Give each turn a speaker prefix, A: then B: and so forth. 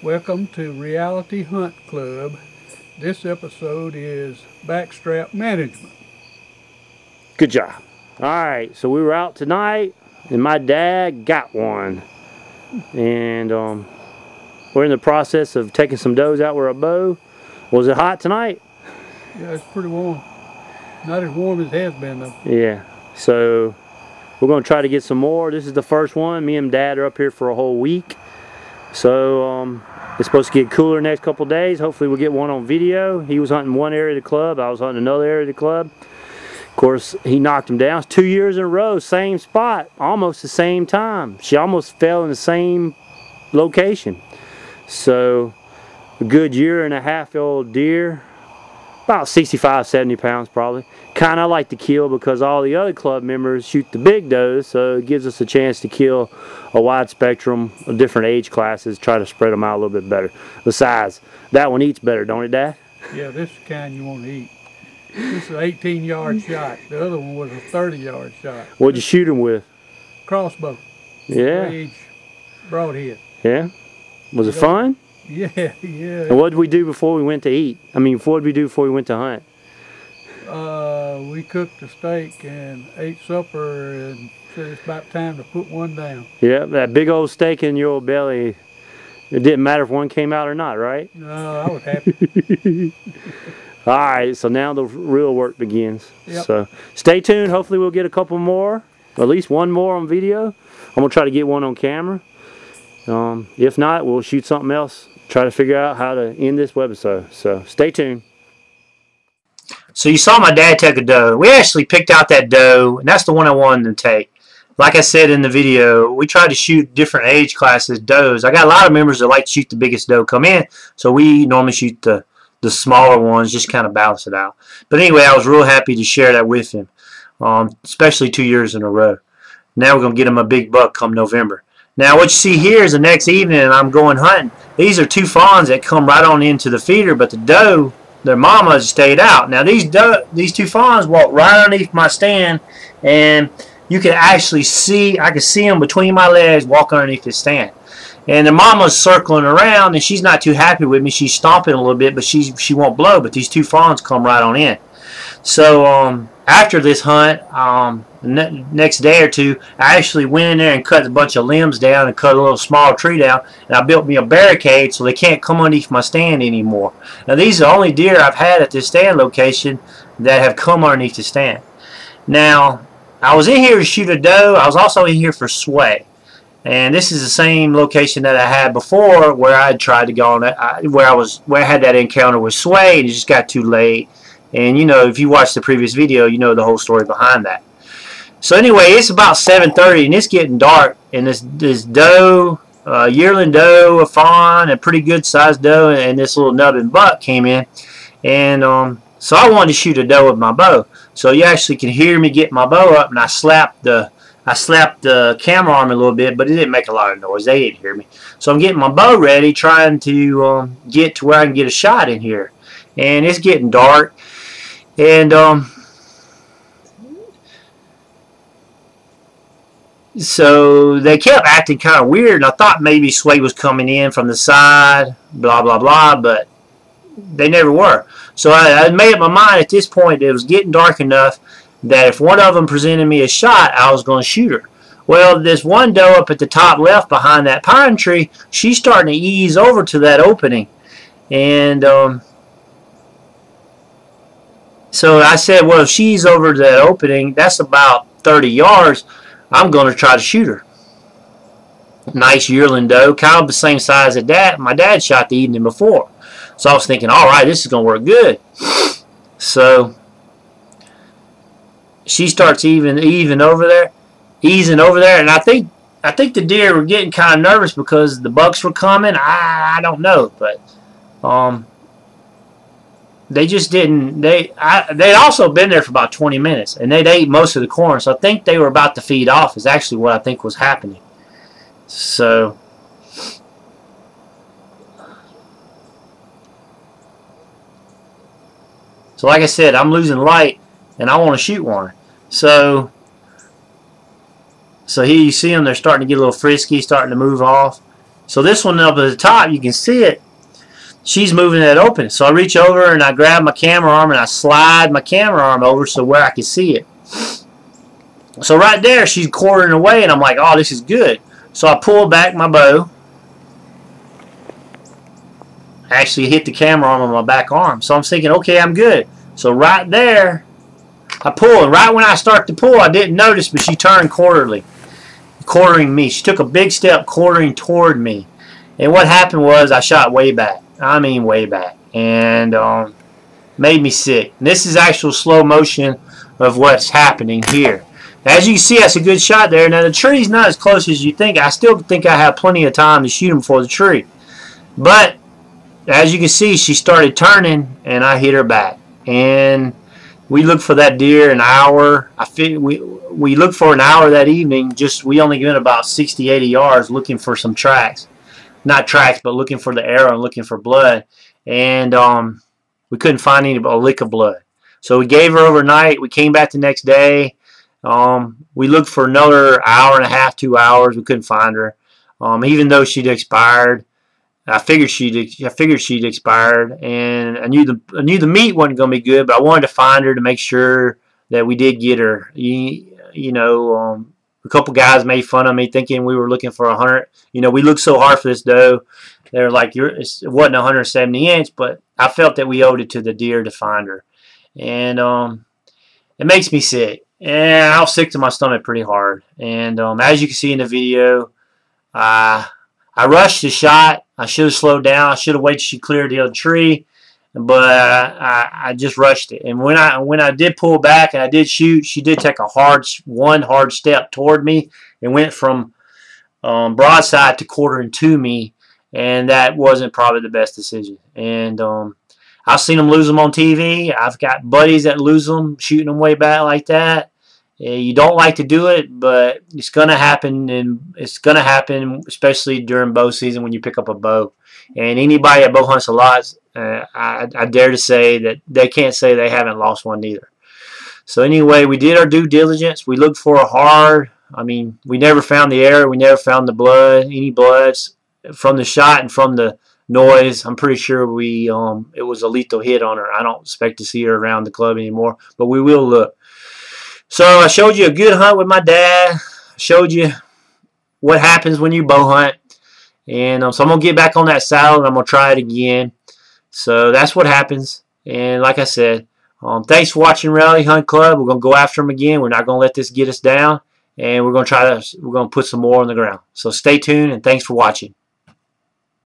A: Welcome to Reality Hunt Club. This episode is Backstrap Management.
B: Good job. Alright, so we were out tonight and my dad got one. And we're in the process of taking some does out with our bow. Was it hot tonight?
A: Yeah, it's pretty warm. Not as warm as it has been though.
B: Yeah, so we're going to try to get some more. This is the first one. Me and Dad are up here for a whole week. So it's supposed to get cooler next couple days. Hopefully we'll get one on video. He was hunting one area of the club. I was hunting another area of the club. Of course, he knocked him down. 2 years in a row, same spot, almost the same time. She almost fell in the same location. So a good year and a half old deer, about 65, 70 pounds probably. Kind of like to kill because all the other club members shoot the big does, so it gives us a chance to kill a wide spectrum of different age classes, try to spread them out a little bit better. Besides, that one eats better, don't it, Dad?
A: Yeah, this is the kind you want to eat. This is an 18-yard shot. The other one was a 30-yard shot.
B: What'd you shoot him with?
A: Crossbow.
B: Yeah.
A: Range, broadhead.
B: Yeah? Was it fun?
A: Yeah, yeah.
B: And what did we do before we went to eat? I mean, what did we do before we went to hunt?
A: We cooked a steak and ate supper and said it's about time to put one down.
B: Yeah, that big old steak in your old belly. It didn't matter if one came out or not, right?
A: No, I was happy.
B: Alright, so now the real work begins.
A: Yep.
B: So stay tuned. Hopefully we'll get a couple more, or at least one more on video. I'm going to try to get one on camera. If not, we'll shoot something else. Try to figure out how to end this webisode. So stay tuned. So you saw my dad take a doe. We actually picked out that doe, and that's the one I wanted to take. Like I said in the video, we tried to shoot different age classes does. I got a lot of members that like to shoot the biggest doe come in, so we normally shoot the smaller ones, just kind of balance it out. But anyway, I was real happy to share that with him, especially 2 years in a row. Now we're going to get him a big buck come November. Now what you see here is the next evening and I'm going hunting. These are two fawns that come right on into the feeder, but the doe, their mamas stayed out. Now these two fawns walked right underneath my stand, and you can actually see, I can see them between my legs walk underneath the stand. And the mama's circling around, and she's not too happy with me. She's stomping a little bit, but she won't blow. But these two fawns come right on in. So after this hunt, next day or two, I actually went in there and cut a bunch of limbs down and cut a little small tree down, and I built me a barricade so they can't come underneath my stand anymore. Now these are the only deer I've had at this stand location that have come underneath the stand. Now I was in here to shoot a doe. I was also in here for sway. And this is the same location that I had before, where I had tried to go on that, where I had that encounter with sway, and it just got too late. And you know, if you watched the previous video, you know the whole story behind that. So anyway, it's about 7:30, and it's getting dark. And this doe, yearling doe, a fawn, a pretty good sized doe, and this little nubbin buck came in, and so I wanted to shoot a doe with my bow. So you actually can hear me get my bow up, and I slapped the camera arm a little bit, but it didn't make a lot of noise. They didn't hear me. So I'm getting my bow ready, trying to get to where I can get a shot in here. And it's getting dark. And so they kept acting kind of weird. And I thought maybe sway was coming in from the side, blah, blah, blah, but they never were. So I made up my mind at this point that it was getting dark enough that if one of them presented me a shot, I was going to shoot her. Well, this one doe up at the top left behind that pine tree, she's starting to ease over to that opening. And so I said, well, if she's over to that opening, that's about 30 yards, I'm going to try to shoot her. Nice yearling doe, kind of the same size as my dad shot the evening before. So I was thinking, all right, this is going to work good. So she starts easing over there, and I think the deer were getting kind of nervous because the bucks were coming. I don't know, but they just didn't. They'd also been there for about 20 minutes, and they'd ate most of the corn. So I think they were about to feed off. Is actually what I think was happening. So like I said, I'm losing light, and I want to shoot one. So here you see them, they're starting to get a little frisky, starting to move off. So this one up at the top, you can see it. She's moving that open. So I reach over and I grab my camera arm and I slide my camera arm over so where I can see it. So right there, she's quartering away, and I'm like, oh, this is good. So I pull back my bow. I actually hit the camera arm on my back arm. So I'm thinking, okay, I'm good. So right there, I pull, and right when I start to pull, I didn't notice, but she turned quartering me. She took a big step quartering toward me. And what happened was I shot way back. I mean way back. And made me sick. And this is actual slow motion of what's happening here. As you can see, that's a good shot there. Now the tree's not as close as you think. I still think I have plenty of time to shoot him for the tree. But as you can see, she started turning and I hit her back. And we looked for that deer an hour. We looked for an hour that evening. We only went about 60, 80 yards looking for some tracks. Not tracks, but looking for the arrow and looking for blood. And we couldn't find a lick of blood. So we gave her overnight. We came back the next day. We looked for another hour and a half, 2 hours. We couldn't find her. Even though she'd expired. I figured she'd expired, and I knew the meat wasn't going to be good, but I wanted to find her to make sure that we did get her. You know, a couple guys made fun of me thinking we were looking for 100. You know, we looked so hard for this doe. They're like, it wasn't 170 inch, but I felt that we owed it to the deer to find her, and it makes me sick. And I was sick to my stomach pretty hard. And as you can see in the video, I rushed the shot. I should have slowed down. I should have waited till she cleared the other tree, but I just rushed it. And when I did pull back and I did shoot, she did take one hard step toward me and went from broadside to quartering to me, and that wasn't probably the best decision. And I've seen them lose them on TV. I've got buddies that lose them shooting them way back like that. You don't like to do it, but it's going to happen, and it's going to happen especially during bow season when you pick up a bow. And anybody that bow hunts a lot, I dare to say that they can't say they haven't lost one either. So anyway, we did our due diligence. We looked for a hard. I mean, we never found the arrow. We never found the blood, any bloods from the shot and from the noise. I'm pretty sure it was a lethal hit on her. I don't expect to see her around the club anymore, but we will look. So I showed you a good hunt with my dad. I showed you what happens when you bow hunt. And so I'm going to get back on that saddle and I'm going to try it again. So that's what happens. And like I said, thanks for watching Rally Hunt Club. We're going to go after them again. We're not going to let this get us down. And we're going to put some more on the ground. So stay tuned and thanks for watching.